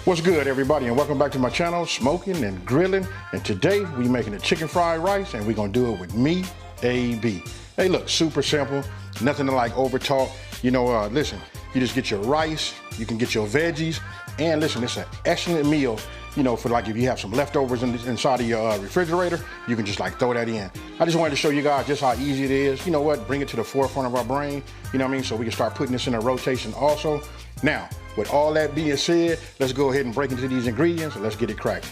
What's good, everybody, and welcome back to my channel, Smoking and Grilling. And today we making a chicken fried rice, and we're gonna do it with me, AB. Hey, look, super simple, nothing to like over talk. You know, listen, you just get your rice, you can get your veggies, and listen, it's an excellent meal. You know, for like if you have some leftovers inside of your refrigerator, you can just like throw that in. I just wanted to show you guys just how easy it is. You know what? Bring it to the forefront of our brain. You know what I mean? So we can start putting this in a rotation also. Now, with all that being said, let's go ahead and break into these ingredients and let's get it cracking.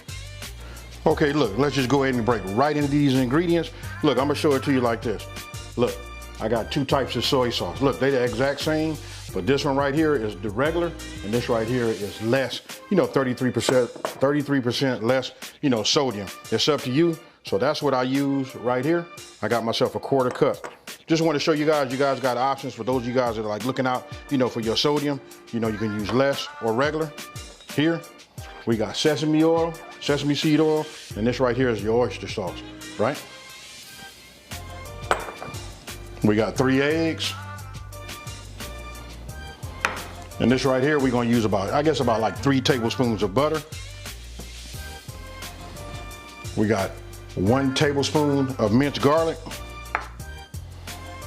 Okay, look, let's just go ahead and break right into these ingredients. Look, I'm gonna show it to you like this. Look, I got two types of soy sauce. Look, they're the exact same, but this one right here is the regular, and this right here is less, you know, 33% less, you know, sodium. It's up to you. So that's what I use right here. I got myself a 1/4 cup. Just want to show you guys got options for those of you guys that are like looking out, you know, for your sodium. You know, you can use less or regular. Here, we got sesame oil, sesame seed oil, and this right here is your oyster sauce, right? We got 3 eggs. And this right here, we're gonna use about, I guess about like 3 tablespoons of butter. We got 1 tablespoon of minced garlic.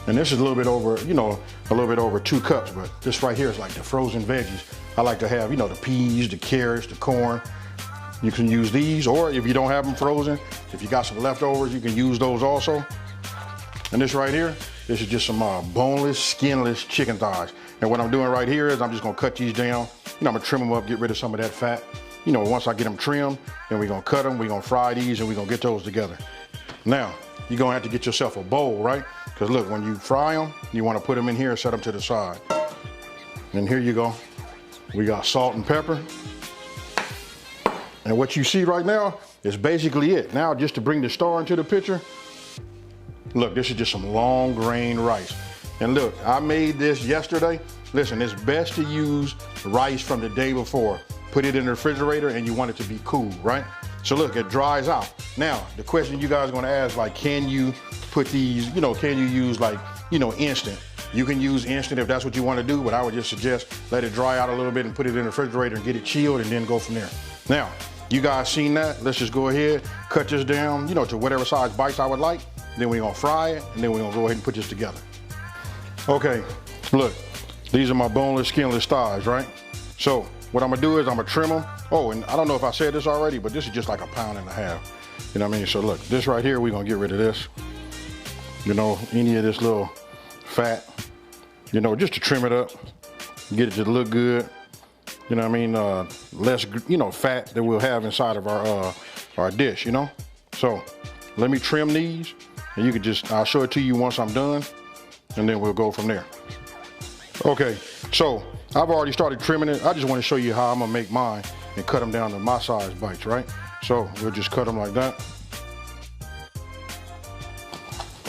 And this is a little bit over, you know, a little bit over 2 cups, but this right here is like the frozen veggies. I like to have, you know, the peas, the carrots, the corn. You can use these, or if you don't have them frozen, if you got some leftovers, you can use those also. And this right here, this is just some boneless, skinless chicken thighs. And what I'm doing right here is I'm just gonna cut these down. You know, I'm gonna trim them up, get rid of some of that fat. You know, once I get them trimmed, then we're gonna cut them, we're gonna fry these, and we're gonna get those together. Now, you're gonna have to get yourself a bowl, right? Because look, when you fry them, you wanna put them in here and set them to the side. And here you go. We got salt and pepper. And what you see right now is basically it. Now, just to bring the star into the picture, look, this is just some long grain rice. And look, I made this yesterday. Listen, it's best to use rice from the day before. Put it in the refrigerator and you want it to be cool, right? So look, it dries out. Now, the question you guys are gonna ask, like, can you put these, you know, can you use like, you know, instant? You can use instant if that's what you wanna do, but I would just suggest let it dry out a little bit and put it in the refrigerator and get it chilled and then go from there. Now, you guys seen that? Let's just go ahead, cut this down, you know, to whatever size bites I would like. Then we're gonna fry it, and then we're gonna go ahead and put this together. Okay, look, these are my boneless, skinless thighs, right? So what I'm gonna do is I'm gonna trim them. Oh, and I don't know if I said this already, but this is just like 1.5 pounds. You know what I mean? So look, this right here, we're gonna get rid of this. You know, any of this little fat, you know, just to trim it up, get it to look good. You know what I mean? Less, you know, fat that we'll have inside of our dish, you know? So let me trim these, and you can just, I'll show it to you once I'm done, and then we'll go from there. Okay, so I've already started trimming it. I just want to show you how I'm gonna make mine and cut them down to my size bites, right? So we'll just cut them like that.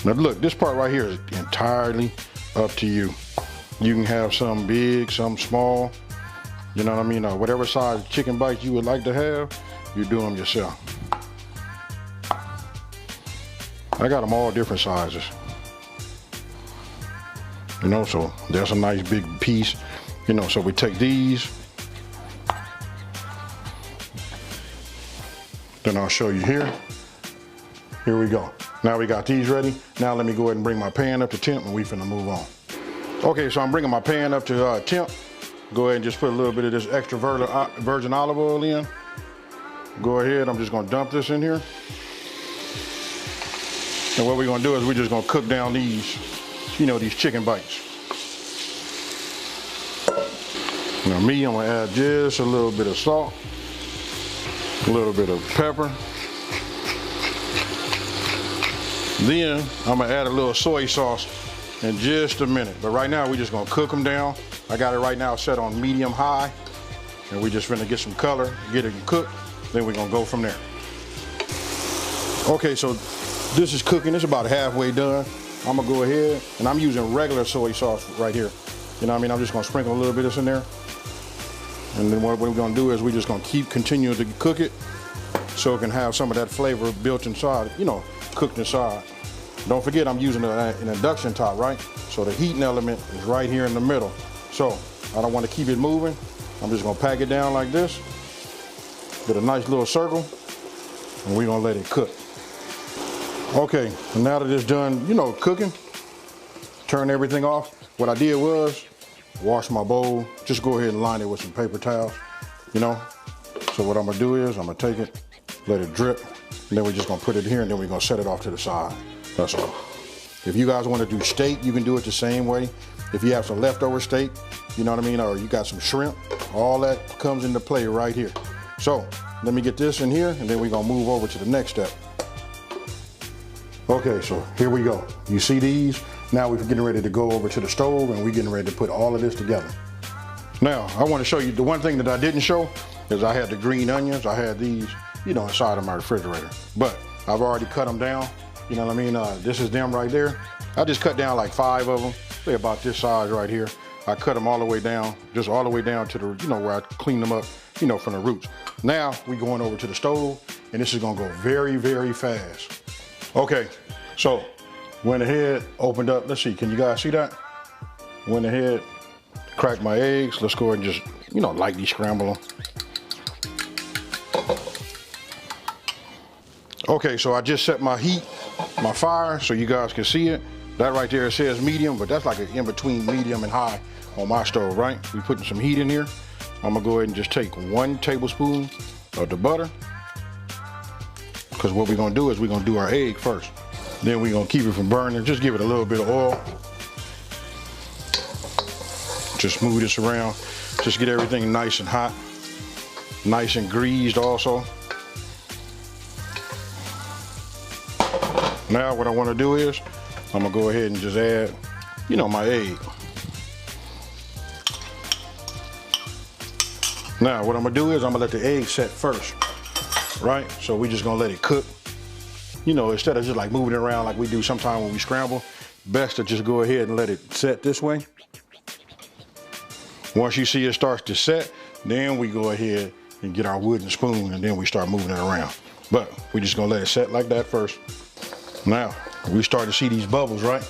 Now look, this part right here is entirely up to you. You can have some big, some small, you know what I mean? Whatever size chicken bites you would like to have, you do them yourself. I got them all different sizes. You know, so there's a nice big piece. You know, so we take these. Then I'll show you here. Here we go. Now we got these ready. Now let me go ahead and bring my pan up to temp and we finna move on. Okay, so I'm bringing my pan up to temp. Go ahead and just put a little bit of this extra virgin olive oil in. Go ahead, I'm just gonna dump this in here. And what we're gonna do is we're just gonna cook down these, you know, these chicken bites. Now me, I'm gonna add just a little bit of salt, a little bit of pepper. Then I'm gonna add a little soy sauce in just a minute. But right now, we're just gonna cook them down. I got it right now set on medium high, and we're just gonna get some color, get it cooked, then we're gonna go from there. Okay, so this is cooking, it's about halfway done. I'm gonna go ahead, and I'm using regular soy sauce right here. You know what I mean? I'm just gonna sprinkle a little bit of this in there. And then what we're gonna do is we're just gonna continue to cook it so it can have some of that flavor built inside, you know, cooked inside. Don't forget I'm using an induction top, right? So the heating element is right here in the middle. So I don't want to keep it moving. I'm just gonna pack it down like this. Get a nice little circle, and we're gonna let it cook. Okay, and now that it's done, you know, cooking, turn everything off. What I did was wash my bowl. Just go ahead and line it with some paper towels, you know. So what I'm gonna do is I'm gonna take it, let it drip, and then we're just gonna put it here, and then we're gonna set it off to the side. That's all. If you guys wanna do steak, you can do it the same way. If you have some leftover steak, you know what I mean, or you got some shrimp, all that comes into play right here. So let me get this in here, and then we're gonna move over to the next step. Okay, so here we go. You see these? Now we're getting ready to go over to the stove, and we're getting ready to put all of this together. Now, I want to show you the one thing that I didn't show is I had the green onions. I had these, you know, inside of my refrigerator, but I've already cut them down. You know what I mean? This is them right there. I just cut down like 5 of them. They're about this size right here. I cut them all the way down, just all the way down to the, you know, where I clean them up, you know, from the roots. Now we're going over to the stove, and this is gonna go very, very fast. Okay, so went ahead, opened up. Let's see, can you guys see that? Went ahead, cracked my eggs. Let's go ahead and just, you know, lightly scramble them. Okay, so I just set my heat, my fire, so you guys can see it. That right there, it says medium, but that's like an in between medium and high on my stove, right? We're putting some heat in here. I'm gonna go ahead and just take 1 tablespoon of the butter, because what we're gonna do is we're gonna do our egg first. Then we're gonna keep it from burning. Just give it a little bit of oil. Just move this around. Just get everything nice and hot, nice and greased also. Now what I wanna do is, I'm gonna go ahead and just add, you know, my egg. Now what I'm gonna do is I'm gonna let the egg set first, right? So we're just gonna let it cook. You know, instead of just like moving it around like we do sometimes when we scramble, best to just go ahead and let it set this way. Once you see it starts to set, then we go ahead and get our wooden spoon, and then we start moving it around. But we're just gonna let it set like that first. Now, we start to see these bubbles, right?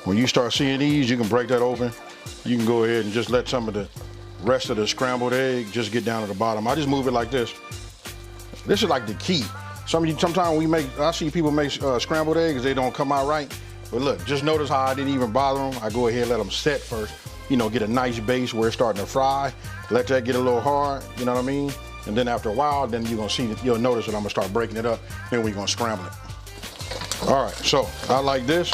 When you start seeing these, you can break that open. You can go ahead and just let some of the rest of the scrambled egg just get down to the bottom. I just move it like this. This is like the key. Sometimes I see people make scrambled eggs, they don't come out right. But look, just notice how I didn't even bother them. I go ahead and let them set first. You know, get a nice base where it's starting to fry. Let that get a little hard, you know what I mean? And then after a while, then you're gonna see, you'll notice that I'm gonna start breaking it up. Then we're gonna scramble it. All right, so I like this.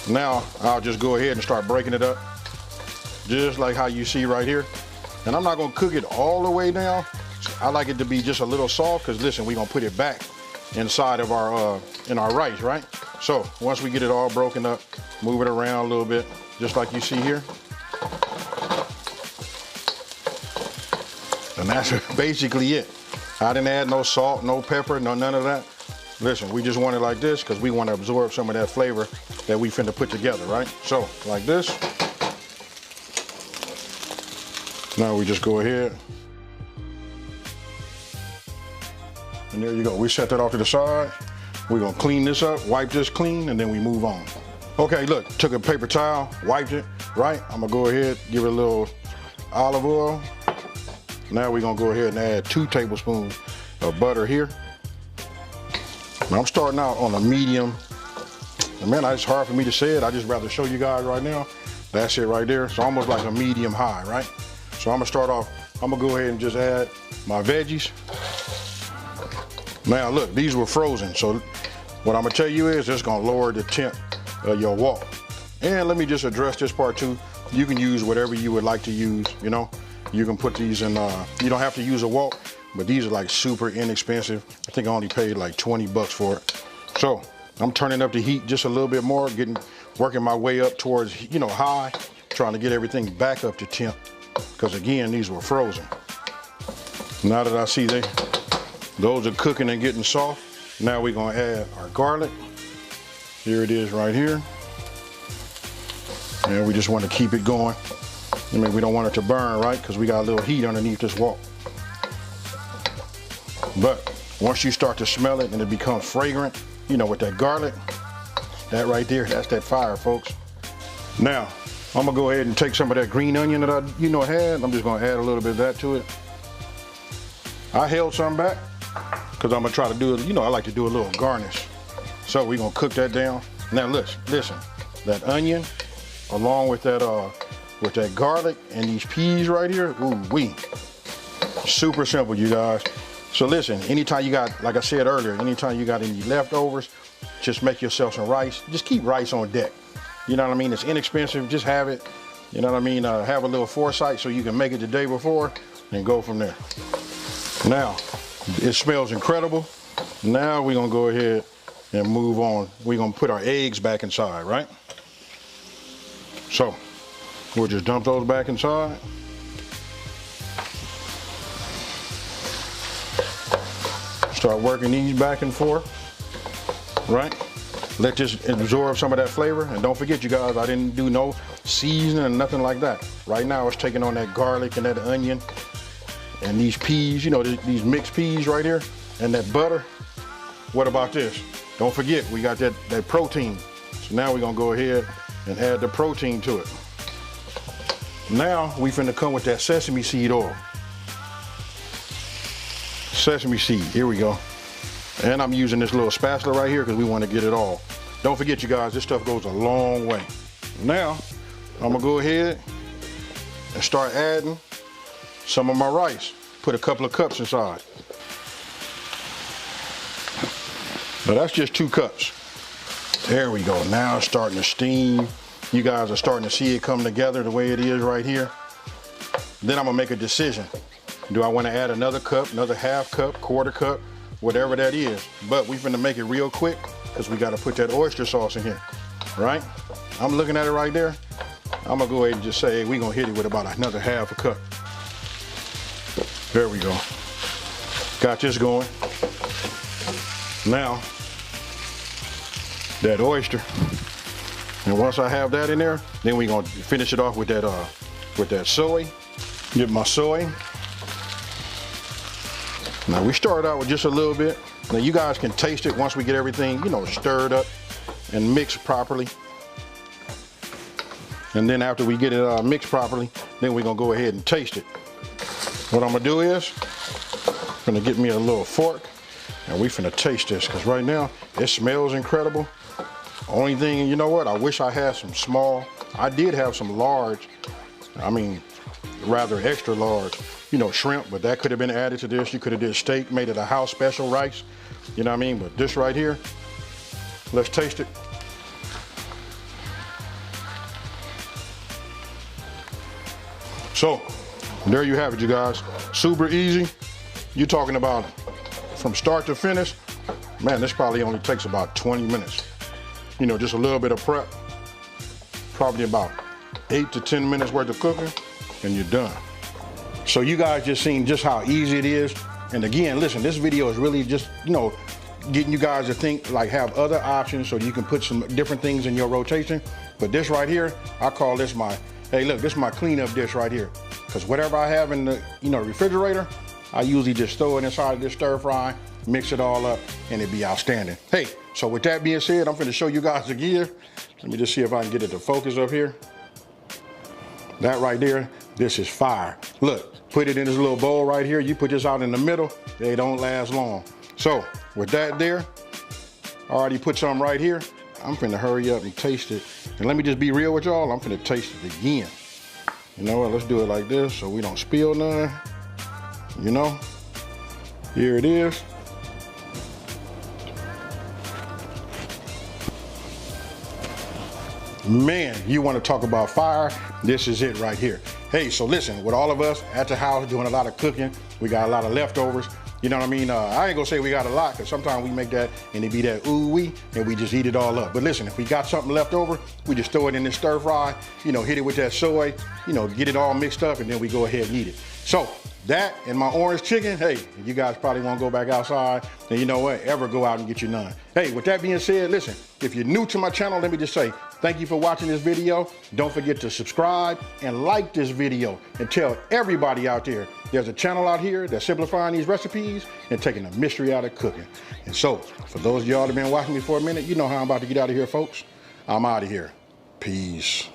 Now I'll just go ahead and start breaking it up, just like how you see right here. And I'm not gonna cook it all the way down. I like it to be just a little soft, because listen, we're gonna put it back inside of our in our rice, right? So once we get it all broken up, move it around a little bit, just like you see here. And that's basically it. I didn't add no salt, no pepper, none of that. Listen, we just want it like this because we want to absorb some of that flavor that we finna put together, right? So, like this. Now we just go ahead. And there you go. We set that off to the side. We're gonna clean this up, wipe this clean, and then we move on. Okay, look, took a paper towel, wiped it, right? I'm gonna go ahead, give it a little olive oil. Now we're gonna go ahead and add 2 tablespoons of butter here. Now I'm starting out on a medium. And man, it's hard for me to say it. I just rather show you guys right now. That's it right there. So almost like a medium high, right? So I'm gonna start off, I'm gonna go ahead and just add my veggies. Now look, these were frozen. So what I'm gonna tell you is it's gonna lower the temp of your wok. And let me just address this part too. You can use whatever you would like to use, you know? You can put these in, you don't have to use a wok, but these are like super inexpensive. I think I only paid like 20 bucks for it. So I'm turning up the heat just a little bit more, working my way up towards, you know, high, trying to get everything back up to temp. Because again, these were frozen. Now that I see those are cooking and getting soft, now we're gonna add our garlic. Here it is right here. And we just want to keep it going. I mean, we don't want it to burn, right? Because we got a little heat underneath this wok. But once you start to smell it and it becomes fragrant, you know, with that garlic, that right there, that's that fire, folks. Now, I'm gonna go ahead and take some of that green onion that I, had. I'm just gonna add a little bit of that to it. I held some back because I'm gonna try to do it, you know, I like to do a little garnish. So we're gonna cook that down. Now listen, that onion along with that garlic and these peas right here, ooh wee. Super simple, you guys. So listen, anytime you got, like I said earlier, anytime you got any leftovers, just make yourself some rice. Just keep rice on deck. You know what I mean? It's inexpensive, just have it. You know what I mean? Have a little foresight so you can make it the day before and go from there. Now, it smells incredible. Now we're gonna go ahead and move on. We're gonna put our eggs back inside, right? So, we'll just dump those back inside. Start working these back and forth, right? Let this absorb some of that flavor. And don't forget, you guys, I didn't do no seasoning or nothing like that. Right now, it's taking on that garlic and that onion and these peas, you know, these mixed peas right here, and that butter. What about this? Don't forget, we got that protein. So now we're gonna go ahead and add the protein to it. Now we finna come with that sesame seed oil. Sesame seed, here we go. And I'm using this little spatula right here because we want to get it all. Don't forget, you guys, this stuff goes a long way. Now, I'm gonna go ahead and start adding some of my rice. Put a couple of cups inside. Now that's just 2 cups. There we go, now it's starting to steam. You guys are starting to see it come together the way it is right here. Then I'm gonna make a decision. Do I want to add another cup, another half cup, quarter cup, whatever that is? But we finna make it real quick because we got to put that oyster sauce in here, right? I'm looking at it right there. I'm gonna go ahead and just say we're gonna hit it with about another half a cup. There we go. Got this going. Now, that oyster. And once I have that in there, then we're gonna finish it off with that soy. Get my soy. Now we started out with just a little bit. Now you guys can taste it once we get everything, you know, stirred up and mixed properly. And then after we get it mixed properly, then we're gonna go ahead and taste it. What I'm gonna do is, I'm gonna get me a little fork and we finna taste this, because right now it smells incredible. Only thing, you know what, I wish I had some small. I did have some large, I mean, rather extra large, you know, shrimp, but that could have been added to this. You could have did steak, made it a house special rice, you know what I mean? But this right here, let's taste it. So, there you have it, you guys. Super easy. You're talking about from start to finish, man, this probably only takes about 20 minutes. You know, just a little bit of prep, probably about 8 to 10 minutes worth of cooking, and you're done. So you guys just seen just how easy it is. And again, listen, this video is really just, you know, getting you guys to think, like, have other options so you can put some different things in your rotation. But this right here, I call this my, hey look, this is my cleanup dish right here. Because whatever I have in the, you know, refrigerator, I usually just throw it inside of this stir fry, mix it all up, and it'd be outstanding. Hey, so with that being said, I'm gonna show you guys the gear. Let me just see if I can get it to focus up here. That right there, this is fire. Look, put it in this little bowl right here. You put this out in the middle, they don't last long. So with that there, I already put some right here. I'm finna hurry up and taste it. And let me just be real with y'all, I'm finna taste it again. You know what, let's do it like this so we don't spill none. You know, here it is. Man, you want to talk about fire, this is it right here. Hey, so listen, with all of us at the house doing a lot of cooking, we got a lot of leftovers. You know what I mean? I ain't gonna say we got a lot, because sometimes we make that and it be that ooh-wee and we just eat it all up. But listen, if we got something left over, we just throw it in this stir fry, you know, hit it with that soy, you know, get it all mixed up, and then we go ahead and eat it. So that and my orange chicken, hey, you guys probably won't go back outside, and you know what, ever go out and get you none. Hey, with that being said, listen, if you're new to my channel, let me just say, thank you for watching this video. Don't forget to subscribe and like this video, and tell everybody out there there's a channel out here that's simplifying these recipes and taking the mystery out of cooking. And so, for those of y'all that have been watching me for a minute, you know how I'm about to get out of here, folks. I'm out of here. Peace.